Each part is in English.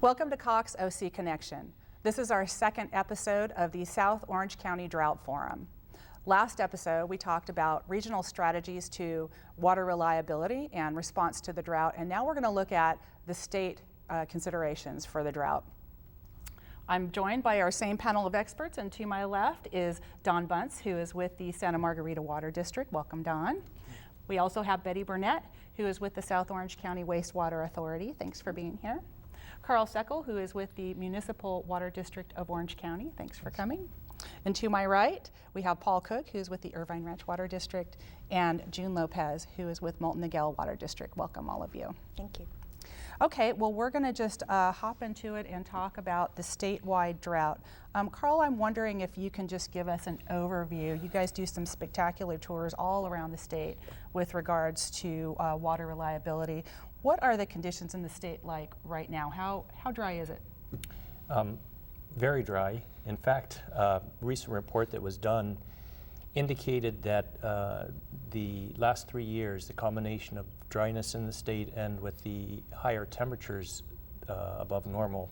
Welcome to Cox OC Connection. This is our second episode of the South Orange County Drought Forum. Last episode, we talked about regional strategies to water reliability and response to the drought, and now we're going to look at the state considerations for the drought. I'm joined by our same panel of experts, and to my left is Don Bunce, who is with the Santa Margarita Water District. Welcome, Don. We also have Betty Burnett, who is with the South Orange County Wastewater Authority. Thanks for being here. Carl Seckel, who is with the Municipal Water District of Orange County. Thanks for coming. And to my right, we have Paul Cook, who's with the Irvine Ranch Water District, and June Lopez, who is with Molten Miguel Water District. Welcome, all of you. Thank you. Okay, well, we're going to just hop into it and talk about the statewide drought. Carl, I'm wondering if you can just give us an overview. You guys do some spectacular tours all around the state with regards to water reliability. What are the conditions in the state like right now? How dry is it? Very dry. In fact, a recent report that was done indicated that the last 3 years, the combination of dryness in the state and with the higher temperatures above normal,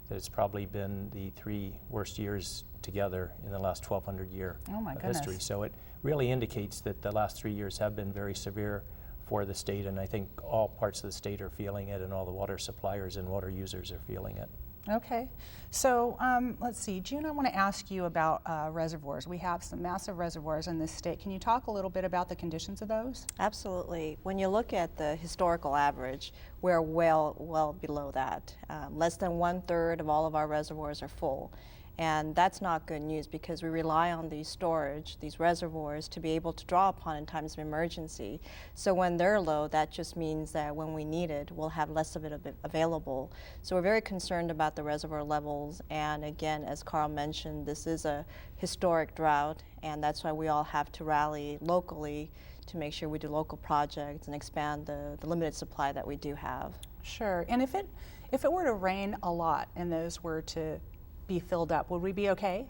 that it's probably been the 3 worst years together in the last 1,200 year history. So it really indicates that the last 3 years have been very severe for the state, and I think all parts of the state are feeling it, and all the water suppliers and water users are feeling it. Okay, so let's see, June, I want to ask you about reservoirs. We have some massive reservoirs in this state. Can you talk a little bit about the conditions of those? Absolutely. When you look at the historical average, we're well below that. Less than 1/3 of all of our reservoirs are full. And that's not good news because we rely on these storage, these reservoirs, to be able to draw upon in times of emergency. So when they're low, that just means that when we need it, we'll have less of it available. So we're very concerned about the reservoir levels. And again, as Carl mentioned, this is a historic drought, and that's why we all have to rally locally to make sure we do local projects and expand the limited supply that we do have. Sure. And if it were to rain a lot and those were to be filled up, would we be okay?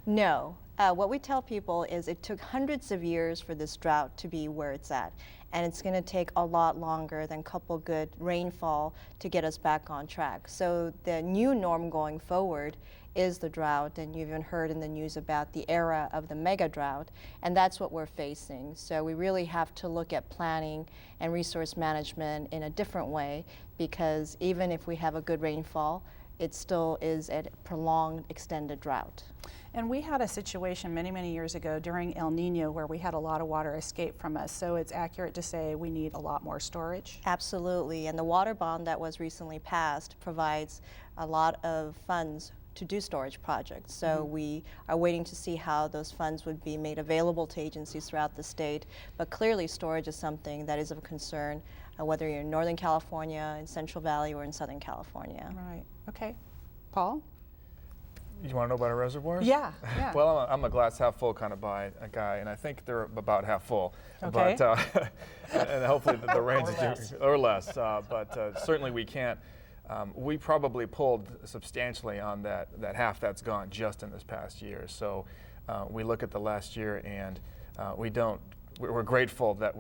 No. What we tell people is it took hundreds of years for this drought to be where it's at, and it's going to take a lot longer than a couple good rainfall to get us back on track. So the new norm going forward is the drought, and you've even heard in the news about the era of the mega drought, and that's what we're facing. So we really have to look at planning and resource management in a different way, because even if we have a good rainfall, it still is a prolonged, extended drought. And we had a situation many, many years ago during El Nino where we had a lot of water escape from us, so it's accurate to say we need a lot more storage? Absolutely, and the water bond that was recently passed provides a lot of funds to do storage projects. So we are waiting to see how those funds would be made available to agencies throughout the state. But clearly storage is something that is of concern, whether you're in Northern California, in Central Valley, or in Southern California. Right, okay. Paul? You want to know about our reservoirs? Yeah. Well, I'm a glass half full kind of guy, and I think they're about half full. Okay. But, and hopefully the rains or less. But certainly we can't. We probably pulled substantially on that half that's gone just in this past year. So we look at the last year, and we're grateful that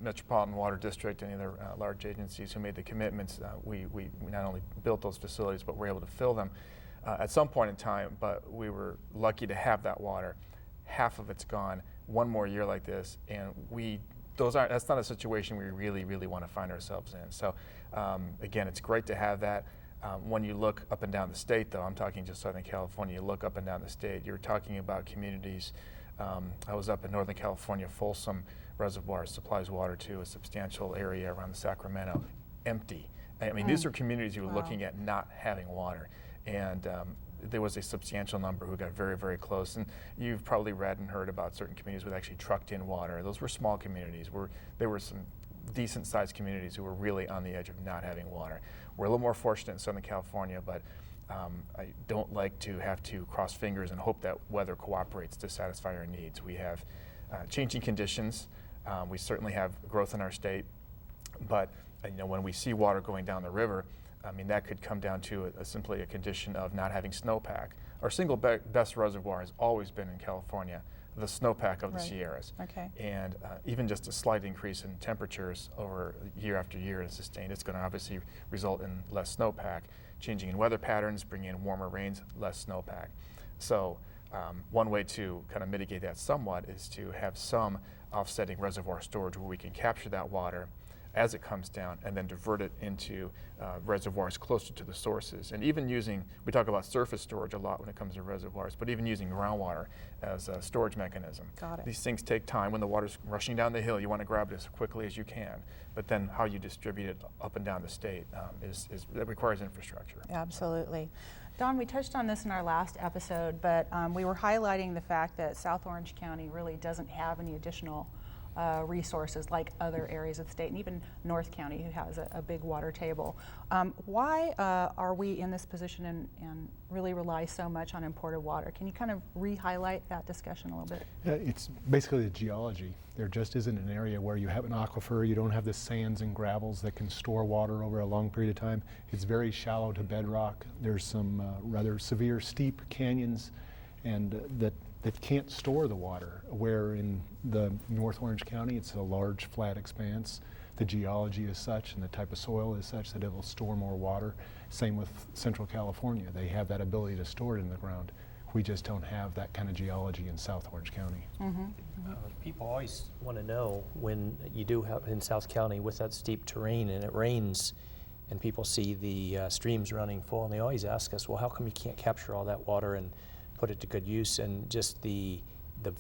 Metropolitan Water District and other large agencies who made the commitments, we not only built those facilities, but were able to fill them at some point in time. But we were lucky to have that water. Half of it's gone. One more year like this, and that's not a situation we really want to find ourselves in. So again, it's great to have that. When you look up and down the state, though, I'm talking just Southern California, you look up and down the state, you're talking about communities. I was up in Northern California. Folsom Reservoir supplies water to a substantial area around Sacramento, empty. I mean, these are communities you were looking at not having water. And there was a substantial number who got very close. And you've probably read and heard about certain communities who actually trucked in water. Those were small communities. There were some decent-sized communities who were really on the edge of not having water. We're a little more fortunate in Southern California, but I don't like to have to cross fingers and hope that weather cooperates to satisfy our needs. We have changing conditions. We certainly have growth in our state, but when we see water going down the river, I mean, that could come down to simply a condition of not having snowpack. Our single best reservoir has always been in California, the snowpack of the Right. Sierras. Okay. And even just a slight increase in temperatures over year after year and sustained, it's going to obviously result in less snowpack. Changing in weather patterns, bringing in warmer rains, less snowpack. So one way to kind of mitigate that somewhat is to have some offsetting reservoir storage where we can capture that water as it comes down and then divert it into reservoirs closer to the sources. And even using, we talk about surface storage a lot when it comes to reservoirs, but even using groundwater as a storage mechanism. Got it. These things take time. When the water's rushing down the hill, you want to grab it as quickly as you can. But then how you distribute it up and down the state that requires infrastructure. Absolutely. Don, we touched on this in our last episode, but we were highlighting the fact that South Orange County really doesn't have any additional resources like other areas of the state, and even North County, who has a big water table. Why are we in this position and really rely so much on imported water? Can you kind of re-highlight that discussion a little bit? It's basically the geology. There just isn't an area where you have an aquifer, you don't have the sands and gravels that can store water over a long period of time. It's very shallow to bedrock. There's some rather severe steep canyons and that can't store the water, where in the North Orange County it's a large flat expanse. The geology is such and the type of soil is such that it will store more water. Same with Central California. They have that ability to store it in the ground. We just don't have that kind of geology in South Orange County. Mm-hmm. People always want to know when you do have in South County with that steep terrain and it rains and people see the streams running full, and they always ask us, well, how come you can't capture all that water and put it to good use? And just the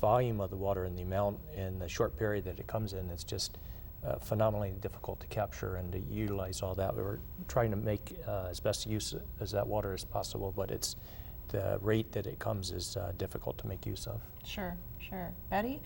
volume of the water and the amount in the short period that it comes in, it's just phenomenally difficult to capture and to utilize all that. We're trying to make as best use as that water as possible, but it's the rate that it comes is difficult to make use of. Sure, sure. Betty,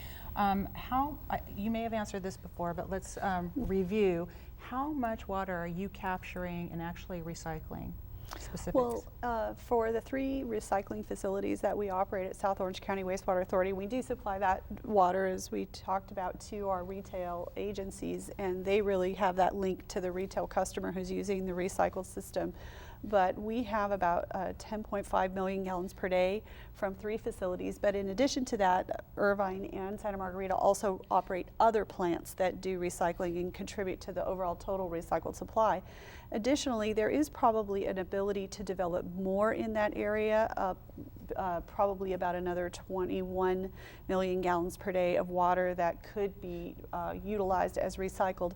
you may have answered this before, but let's review. How much water are you capturing and actually recycling? Specifics. Well, for the 3 recycling facilities that we operate at South Orange County Wastewater Authority, we do supply that water, as we talked about, to our retail agencies, and they really have that link to the retail customer who's using the recycled system. But we have about 10.5 million gallons per day from 3 facilities. But in addition to that, Irvine and Santa Margarita also operate other plants that do recycling and contribute to the overall total recycled supply. Additionally, there is probably an ability to develop more in that area, probably about another 21 million gallons per day of water that could be utilized as recycled.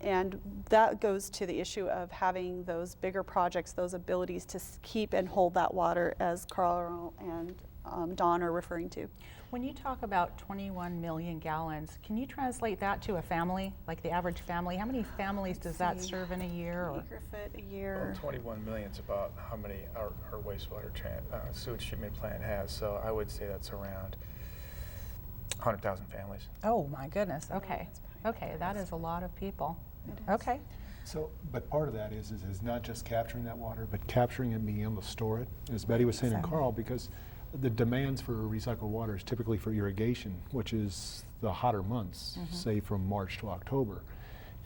And that goes to the issue of having those bigger projects, those abilities to keep and hold that water, as Carl and Don are referring to. When you talk about 21 million gallons, can you translate that to a family, like the average family? How many families does that serve in a year? Or? Acre foot a year. Well, 21 million is about how many our wastewater sewage treatment plant has. So I would say that's around 100,000 families. Oh my goodness. Okay. Okay, that is a lot of people. Okay. So, but part of that is not just capturing that water, but capturing it and being able to store it, as Betty was saying, and Carl, because the demands for recycled water is typically for irrigation, which is the hotter months, say from March to October,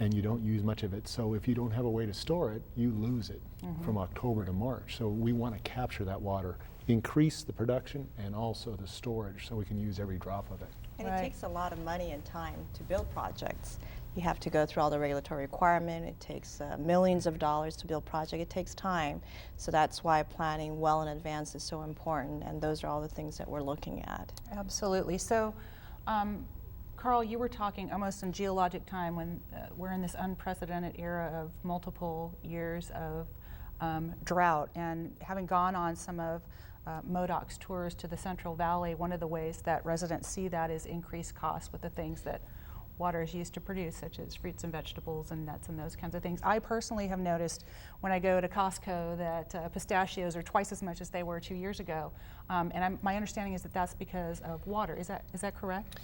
and you don't use much of it. So if you don't have a way to store it, you lose it from October to March. So we want to capture that water, increase the production and also the storage so we can use every drop of it. And it takes a lot of money and time to build projects. You have to go through all the regulatory requirement. It takes millions of dollars to build a project. It takes time. So that's why planning well in advance is so important, and those are all the things that we're looking at. Absolutely. So, Carl, you were talking almost in geologic time when we're in this unprecedented era of multiple years of drought, and having gone on some of MODOC's tours to the Central Valley, one of the ways that residents see that is increased costs with the things that water is used to produce, such as fruits and vegetables and nuts and those kinds of things. I personally have noticed when I go to Costco that pistachios are twice as much as they were 2 years ago. And my understanding is that that's because of water. Is that correct?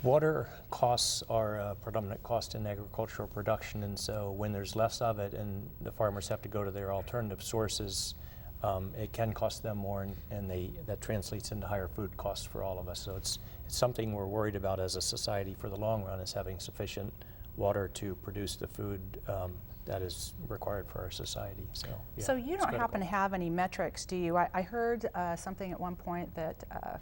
Water costs are a predominant cost in agricultural production, and so when there's less of it and the farmers have to go to their alternative sources, it can cost them more, and that translates into higher food costs for all of us. So it's something we're worried about as a society for the long run, is having sufficient water to produce the food that is required for our society. So, yeah, so you don't happen to have any metrics, do you? I heard something at one point that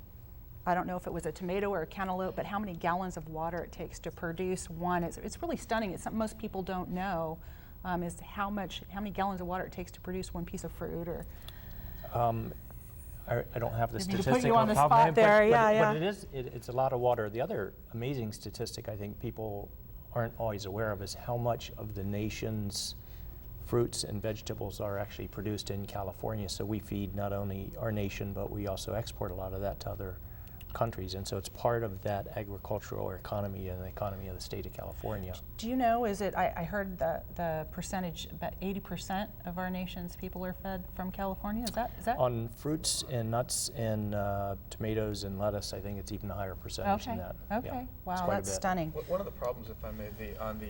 I don't know if it was a tomato or a cantaloupe, but how many gallons of water it takes to produce one. It's really stunning. It's something most people don't know, is how many gallons of water it takes to produce one piece of fruit. Or I don't have the Didn't mean to statistic put you on the top of my spot head, there, but, yeah. but it's a lot of water. The other amazing statistic I think people aren't always aware of is how much of the nation's fruits and vegetables are actually produced in California. So we feed not only our nation, but we also export a lot of that to other countries. And so it's part of that agricultural economy and the economy of the state of California. do you know, is it, I heard the percentage, about 80% of our nation's people are fed from California. Is that? On fruits and nuts and tomatoes and lettuce, I think it's even a higher percentage than that. Okay, Yeah, it's wow, quite a that's bit. stunning. One of the problems, if I may, on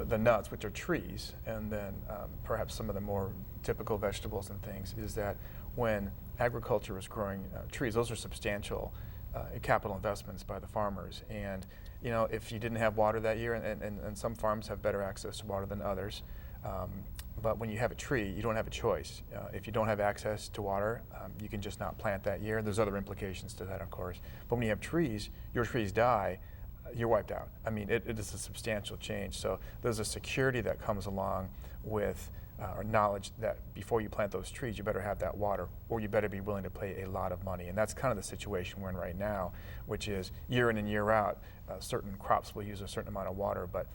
the nuts, which are trees, and then perhaps some of the more typical vegetables and things, is that when agriculture is growing trees, those are substantial capital investments by the farmers. And you know, if you didn't have water that year, and some farms have better access to water than others, but when you have a tree, you don't have a choice. If you don't have access to water, you can just not plant that year. There's other implications to that, of course. But when you have trees, your trees die, you're wiped out. I mean, it is a substantial change. So there's a security that comes along with or knowledge that before you plant those trees, you better have that water, or you better be willing to pay a lot of money. And that's kind of the situation we're in right now, which is year in and year out, certain crops will use a certain amount of water, but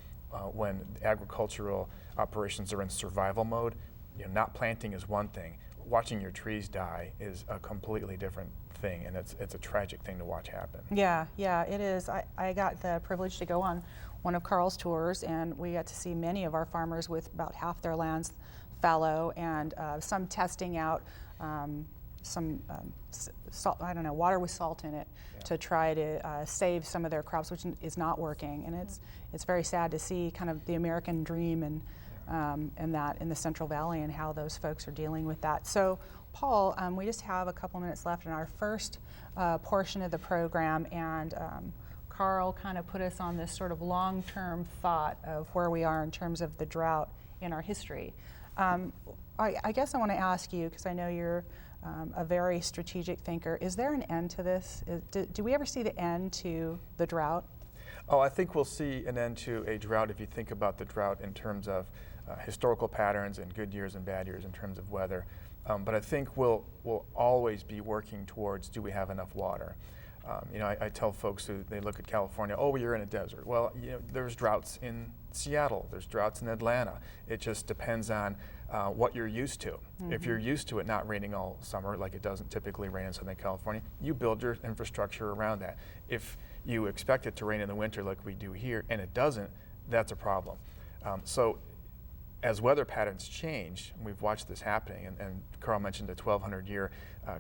when agricultural operations are in survival mode, you know, not planting is one thing. Watching your trees die is a completely different thing, and it's a tragic thing to watch happen. Yeah, it is. I got the privilege to go on one of Carl's tours, and we got to see many of our farmers with about half their lands fallow, and some testing out some salt, I don't know, water with salt in it, to try to save some of their crops, which is not working. And it's very sad to see kind of the American dream and that in the Central Valley and how those folks are dealing with that. So, Paul, we just have a couple minutes left in our first portion of the program, and Carl kind of put us on this sort of long-term thought of where we are in terms of the drought in our history. I guess I want to ask you, because I know you're a very strategic thinker, is there an end to this? Do we ever see the end to the drought? Oh, I think we'll see an end to a drought if you think about the drought in terms of historical patterns and good years and bad years in terms of weather. But I think we'll always be working towards, do we have enough water? You know, I tell folks who they look at California, oh, you're in a desert. Well, you know, there's droughts in Seattle, there's droughts in Atlanta. It just depends on what you're used to. Mm-hmm. If you're used to it not raining all summer, like it doesn't typically rain in Southern California, you build your infrastructure around that. If you expect it to rain in the winter like we do here, and it doesn't, that's a problem. So as weather patterns change, and we've watched this happening, and Carl mentioned a 1,200-year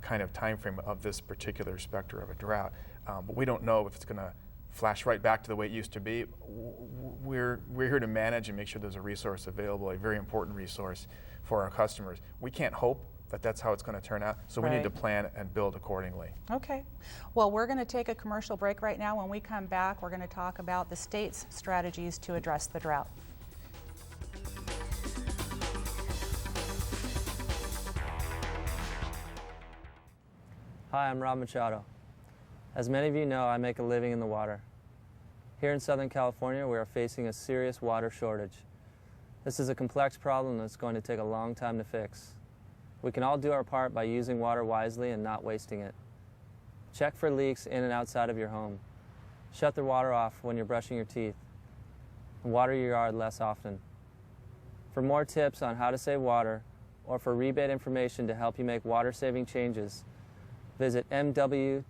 kind of time frame of this particular specter of a drought, but we don't know if it's going to flash right back to the way it used to be. We're here to manage and make sure there's a resource available, a very important resource for our customers. We can't hope that that's how it's going to turn out, so we need to plan and build accordingly. Okay. Well, we're going to take a commercial break right now. When we come back, we're going to talk about the state's strategies to address the drought. Hi, I'm Rob Machado. As many of you know, I make a living in the water. Here in Southern California, we are facing a serious water shortage. This is a complex problem that's going to take a long time to fix. We can all do our part by using water wisely and not wasting it. Check for leaks in and outside of your home. Shut the water off when you're brushing your teeth. And water your yard less often. For more tips on how to save water, or for rebate information to help you make water-saving changes, visit mwdoc.com.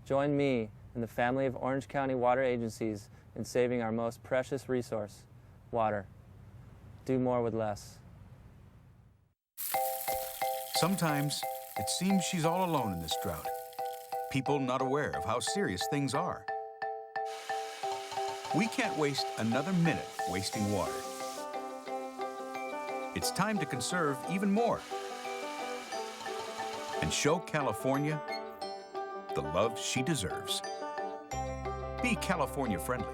Join me and the family of Orange County water agencies in saving our most precious resource, water. Do more with less. Sometimes it seems she's all alone in this drought. People not aware of how serious things are. We can't waste another minute wasting water. It's time to conserve even more and show California the love she deserves. Be California friendly.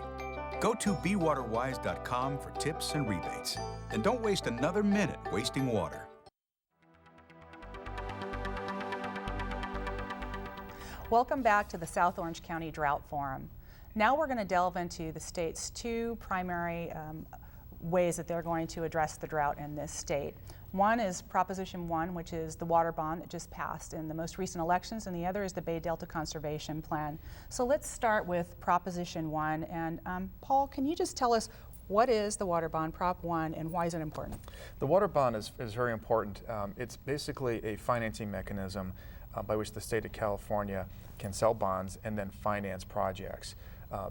Go to BeWaterWise.com for tips and rebates. And don't waste another minute wasting water. Welcome back to the South Orange County Drought Forum. Now we're going to delve into the state's two primary ways that they're going to address the drought in this state. One is Proposition 1, which is the water bond that just passed in the most recent elections, and the other is the Bay Delta Conservation Plan. So let's start with Proposition 1. And Paul, can you just tell us what is the water bond, Prop 1, and why is it important? The water bond is very important. It's basically a financing mechanism by which the state of California can sell bonds and then finance projects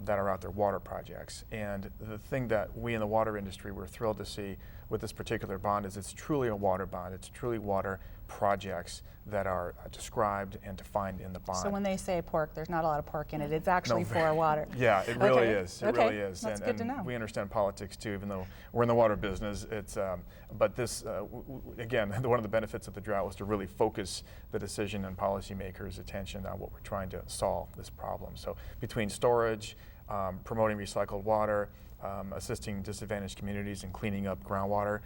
that are out there, water projects. And the thing that we in the water industry were thrilled to see with this particular bond is it's truly a water bond. It's truly water projects that are described and defined in the bond. So when they say pork, there's not a lot of pork in it. It's actually for water. Yeah, it really Okay. is. It Okay. really is. That's and good to know. We understand politics too, even though we're in the water business. It's but this again, one of the benefits of the drought was to really focus the decision and policymakers' attention on what we're trying to solve this problem. So between storage, promoting recycled water, assisting disadvantaged communities and cleaning up groundwater.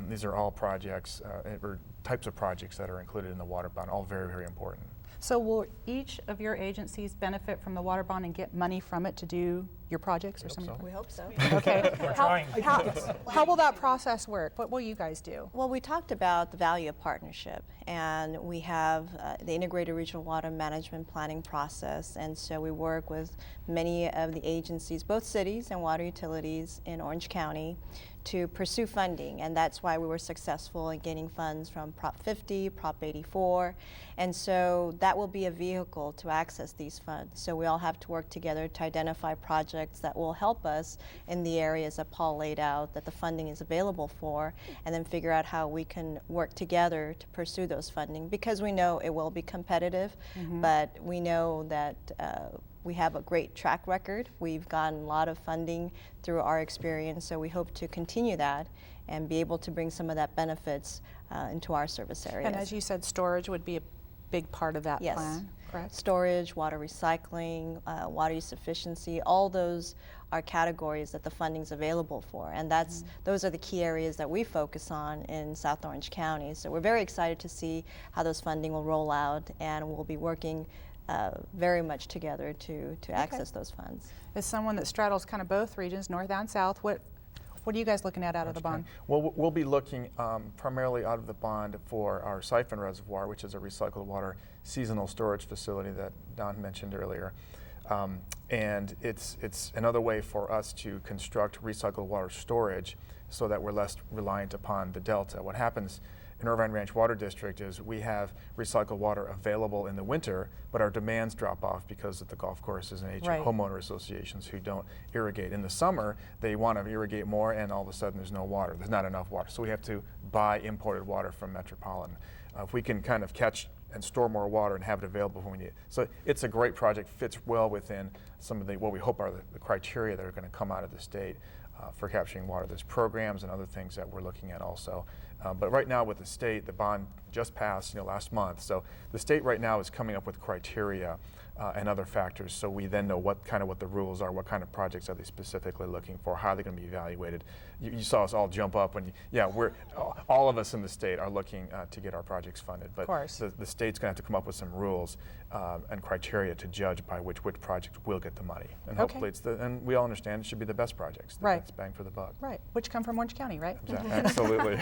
These are all projects or types of projects that are included in the water bond, all very, very important. So will each of your agencies benefit from the water bond and get money from it to do your projects or something? so. We hope so. Okay. We're trying. How will that process work? What will you guys do? Well, we talked about the value of partnership, and we have the integrated regional water management planning process, and so we work with many of the agencies, both cities and water utilities in Orange County, to pursue funding, and that's why we were successful in getting funds from Prop 50, Prop 84, and so that will be a vehicle to access these funds. So we all have to work together to identify projects that will help us in the areas that Paul laid out that the funding is available for, and then figure out how we can work together to pursue those funding, because we know it will be competitive, but we know that we have a great track record. We've gotten a lot of funding through our experience, so we hope to continue that and be able to bring some of that benefits into our service areas. And as you said, storage would be a big part of that Yes. plan, correct? Storage, water recycling, water use efficiency, all those are categories that the funding's available for, and those are the key areas that we focus on in South Orange County. So we're very excited to see how those funding will roll out, and we'll be working very much together to access those funds. As someone that straddles kind of both regions, north and south, what are you guys looking at out of the bond? Well, we'll be looking primarily out of the bond for our siphon reservoir, which is a recycled water seasonal storage facility that Don mentioned earlier. And it's another way for us to construct recycled water storage so that we're less reliant upon the delta. What happens in Irvine Ranch Water District is we have recycled water available in the winter, but our demands drop off because of the golf courses and Right. homeowner associations who don't irrigate. In the summer, they want to irrigate more, and all of a sudden there's no water. There's not enough water. So we have to buy imported water from Metropolitan. If we can kind of catch and store more water and have it available when we need it. So it's a great project, fits well within some of what we hope are the criteria that are going to come out of the state for capturing water. There's programs and other things that we're looking at also. But right now with the state, the bond just passed last month. So the state right now is coming up with criteria and other factors, so we then know what the rules are, what kind of projects are they specifically looking for, how they're going to be evaluated. You saw us all jump up when, we're all of us in the state are looking to get our projects funded, but the state's going to have to come up with some rules and criteria to judge by which project will get the money, and hopefully and we all understand it should be the best projects, the best bang for the buck. Right, which come from Orange County, right? Absolutely.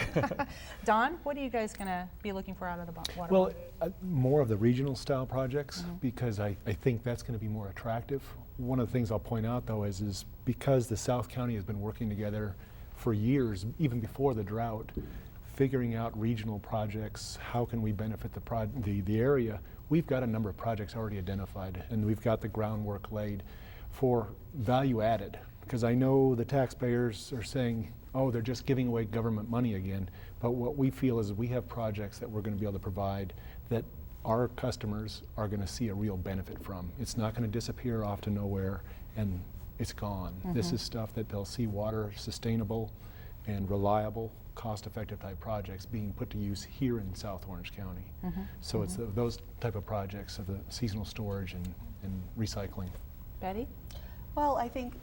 Don, what are you guys going to be looking for out of the water Well, bond? more of the regional style projects, because I think that's going to be more attractive. One of the things I'll point out though is because the South County has been working together for years, even before the drought, figuring out regional projects, how can we benefit the area. We've got a number of projects already identified, and we've got the groundwork laid for value added, because I know the taxpayers are saying, oh, they're just giving away government money again, but what we feel is we have projects that we're going to be able to provide that our customers are going to see a real benefit from. It's not going to disappear off to nowhere and it's gone. This is stuff that they'll see water sustainable and reliable, cost-effective type projects being put to use here in South Orange County. So it's those type of projects of the seasonal storage and recycling. Betty? Well, I think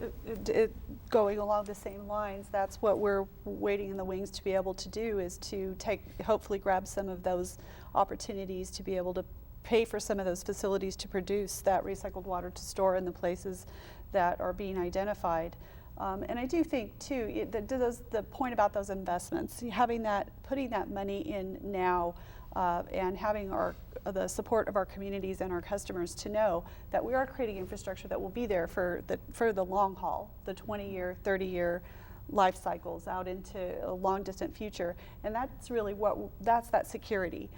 going along the same lines, that's what we're waiting in the wings to be able to do, is to hopefully grab some of those opportunities to be able to pay for some of those facilities to produce that recycled water to store in the places that are being identified. And I do think too, the point about those investments, putting that money in now, and having the support of our communities and our customers to know that we are creating infrastructure that will be there for the long haul, the 20-year, 30-year life cycles out into a long distant future. And that's really that's that security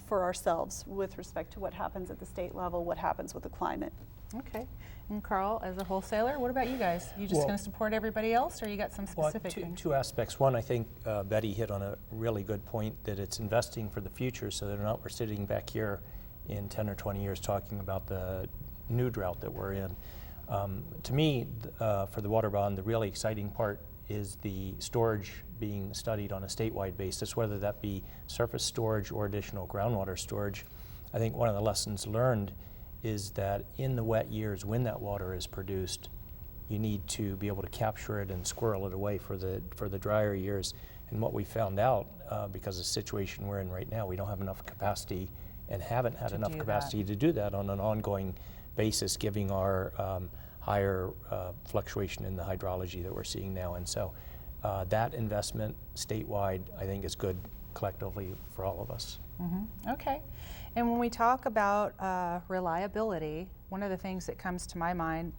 for ourselves with respect to what happens at the state level, what happens with the climate. Okay. And Carl, as a wholesaler, what about you guys? You just going to support everybody else, or you got some specific things? Two aspects. One, I think Betty hit on a really good point, that it's investing for the future, so that we're sitting back here in 10 or 20 years talking about the new drought that we're in. To me, for the water bond, the really exciting part is the storage being studied on a statewide basis, whether that be surface storage or additional groundwater storage. I think one of the lessons learned is that in the wet years, when that water is produced, you need to be able to capture it and squirrel it away for the drier years. And what we found out, because of the situation we're in right now, we don't have enough capacity and haven't had enough capacity to do that on an ongoing basis, given our higher fluctuation in the hydrology that we're seeing now. And so that investment statewide, I think, is good collectively for all of us. Okay. And when we talk about reliability, one of the things that comes to my mind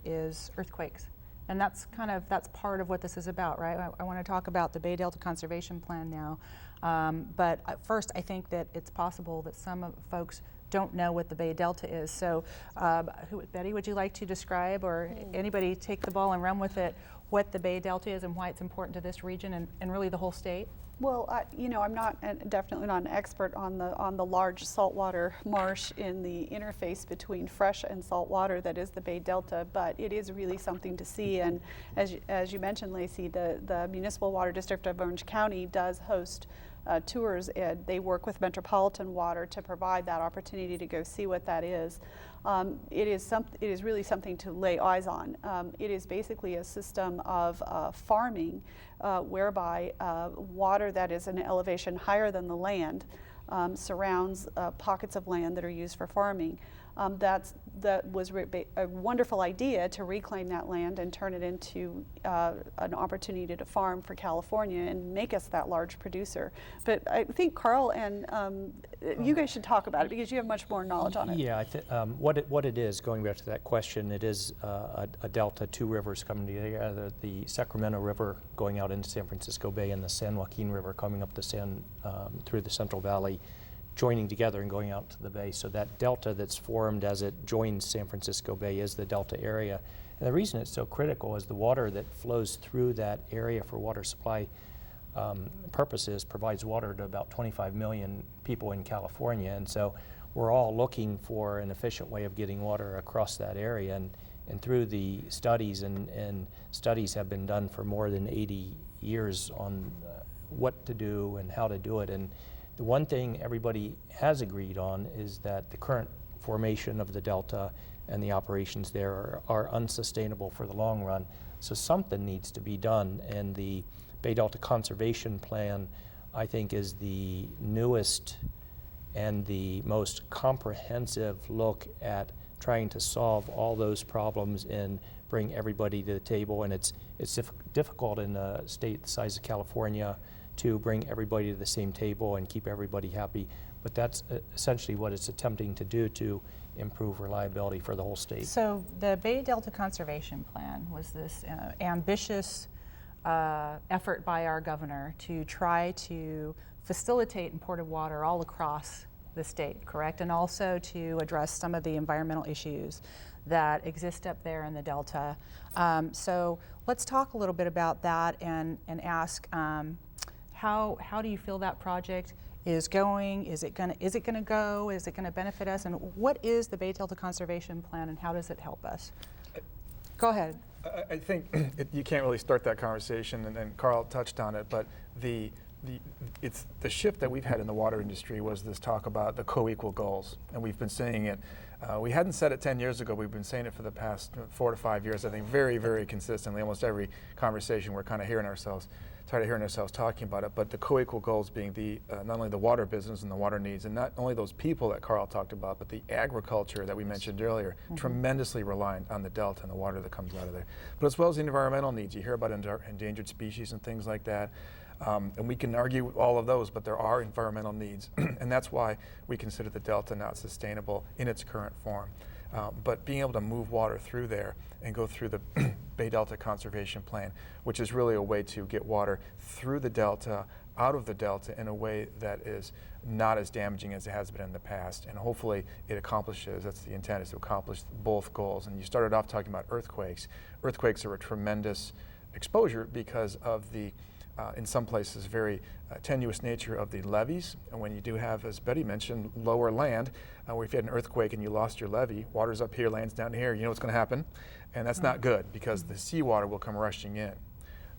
is earthquakes. And that's part of what this is about, right? I want to talk about the Bay Delta Conservation Plan now. But first, I think that it's possible that some folks don't know what the Bay Delta is. So Betty, would you like to describe, or anybody take the ball and run with it, what the Bay Delta is and why it's important to this region and really the whole state? Well, I'm definitely not an expert on the large saltwater marsh in the interface between fresh and salt water that is the Bay Delta, but it is really something to see. And as you mentioned, Lacey, the Municipal Water District of Orange County does host tours, and they work with Metropolitan Water to provide that opportunity to go see what that is. It is really something to lay eyes on. It is basically a system of farming whereby water that is an elevation higher than the land surrounds pockets of land that are used for farming. That was a wonderful idea to reclaim that land and turn it into an opportunity to farm for California and make us that large producer. But I think Carl and you guys should talk about it because you have much more knowledge on it. Yeah, what it is, going back to that question, it is a delta, two rivers coming together, the Sacramento River going out into San Francisco Bay and the San Joaquin River coming up through the Central Valley, joining together and going out to the bay. So that delta that's formed as it joins San Francisco Bay is the delta area. And the reason it's so critical is the water that flows through that area for water supply purposes provides water to about 25 million people in California. And so we're all looking for an efficient way of getting water across that area. And through the studies, and studies have been done for more than 80 years on what to do and how to do it. And the one thing everybody has agreed on is that the current formation of the delta and the operations there are unsustainable for the long run. So something needs to be done, and the Bay Delta Conservation Plan, I think, is the newest and the most comprehensive look at trying to solve all those problems and bring everybody to the table. And it's difficult in a state the size of California to bring everybody to the same table and keep everybody happy. But that's essentially what it's attempting to do to improve reliability for the whole state. So the Bay Delta Conservation Plan was this ambitious effort by our governor to try to facilitate imported water all across the state, correct? And also to address some of the environmental issues that exist up there in the Delta. So let's talk a little bit about that and ask, how do you feel that project is going? Is it gonna go? Is it gonna benefit us? And what is the Bay Delta Conservation Plan, and how does it help us? Go ahead. I think you can't really start that conversation, and Carl touched on it, but the shift that we've had in the water industry was this talk about the co-equal goals, and we've been saying it. We hadn't said it 10 years ago. We've been saying it for the past 4 to 5 years, I think, very, very consistently. Almost every conversation we're kind of hearing ourselves. tired of hearing ourselves talking about it, but the co-equal goals being the not only the water business and the water needs, and not only those people that Carl talked about, but the agriculture that we mentioned earlier, tremendously reliant on the delta and the water that comes out of there. But as well as the environmental needs. You hear about endangered species and things like that. And we can argue all of those, but there are environmental needs. And that's why we consider the delta not sustainable in its current form. But being able to move water through there and go through the Bay Delta Conservation Plan, which is really a way to get water through the delta, out of the delta in a way that is not as damaging as it has been in the past. And hopefully it accomplishes, that's the intent, is to accomplish both goals. And you started off talking about earthquakes. Earthquakes are a tremendous exposure because of the in some places, very tenuous nature of the levees. And when you do have, as Betty mentioned, lower land, where if you had an earthquake and you lost your levee, water's up here, land's down here, you know what's going to happen? And that's not good because the seawater will come rushing in.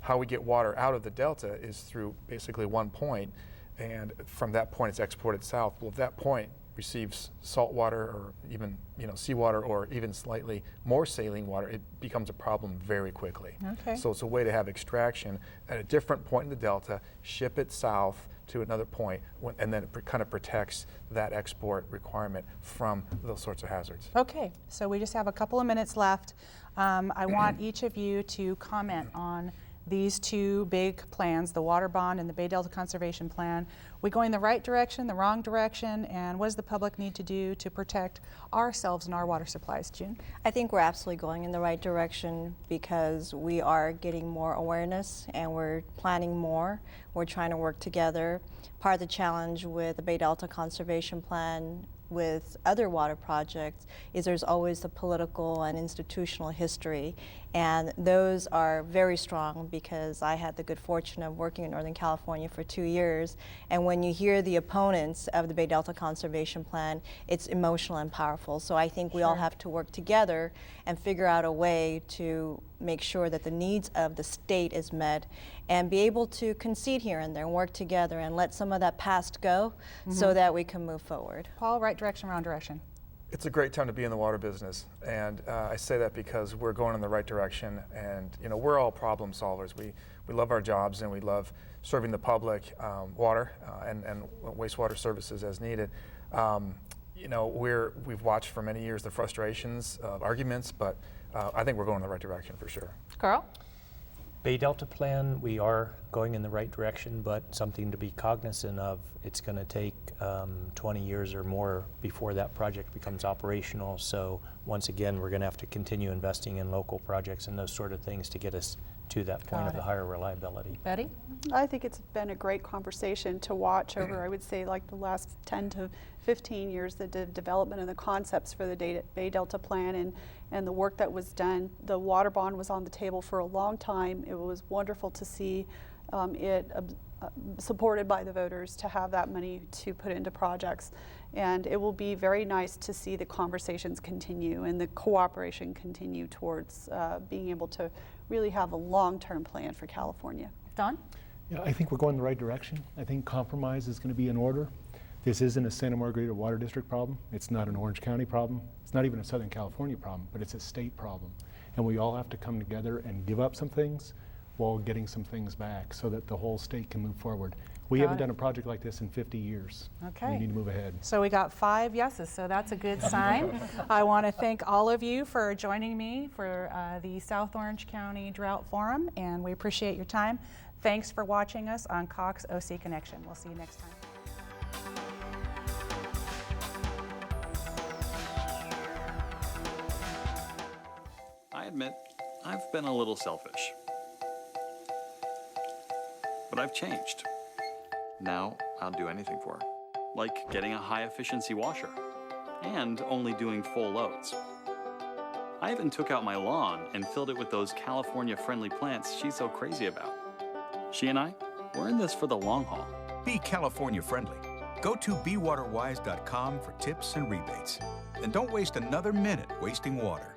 How we get water out of the delta is through basically one point, and from that point it's exported south. Well, if that point receives salt water or even seawater or even slightly more saline water, it becomes a problem very quickly. Okay. So it's a way to have extraction at a different point in the delta, ship it south to another point, and then it kind of protects that export requirement from those sorts of hazards. Okay, so we just have a couple of minutes left. I want each of you to comment on these two big plans, the water bond and the Bay Delta Conservation Plan. We going the right direction, the wrong direction, and what does the public need to do to protect ourselves and our water supplies? June? I think we're absolutely going in the right direction because we are getting more awareness and we're planning more. We're trying to work together. Part of the challenge with the Bay Delta Conservation Plan with other water projects is there's always the political and institutional history, and those are very strong because I had the good fortune of working in Northern California for 2 years, and when you hear the opponents of the Bay Delta Conservation Plan, it's emotional and powerful. So I think we all have to work together and figure out a way to make sure that the needs of the state is met and be able to concede here and there and work together and let some of that past go so that we can move forward. Paul, right direction, wrong direction? It's a great time to be in the water business, and I say that because we're going in the right direction, and we're all problem solvers. We love our jobs and we love serving the public water and wastewater services as needed. We've watched for many years the frustrations of arguments, but I think we're going in the right direction for sure. Carl? Bay Delta Plan, we are going in the right direction, but something to be cognizant of. It's going to take 20 years or more before that project becomes operational. So once again, we're going to have to continue investing in local projects and those sort of things to get us to that point of the higher reliability. Betty? I think it's been a great conversation to watch over, I would say, like the last 10 to 15 years, the development of the concepts for the Bay Delta Plan and the work that was done. The water bond was on the table for a long time. It was wonderful to see it supported by the voters to have that money to put into projects. And it will be very nice to see the conversations continue and the cooperation continue towards being able to really have a long-term plan for California. Don? Yeah, I think we're going in the right direction. I think compromise is going to be in order. This isn't a Santa Margarita Water District problem. It's not an Orange County problem. It's not even a Southern California problem, but it's a state problem. And we all have to come together and give up some things while getting some things back so that the whole state can move forward. We haven't done a project like this in 50 years. Okay. We need to move ahead. So we got 5 yeses, so that's a good sign. I want to thank all of you for joining me for the South Orange County Drought Forum, and we appreciate your time. Thanks for watching us on Cox OC Connection. We'll see you next time. I admit, I've been a little selfish. But I've changed. Now I'll do anything for her. Like getting a high-efficiency washer and only doing full loads. I even took out my lawn and filled it with those California-friendly plants she's so crazy about. She and I, we're in this for the long haul. Be California friendly. Go to bewaterwise.com for tips and rebates. And don't waste another minute wasting water.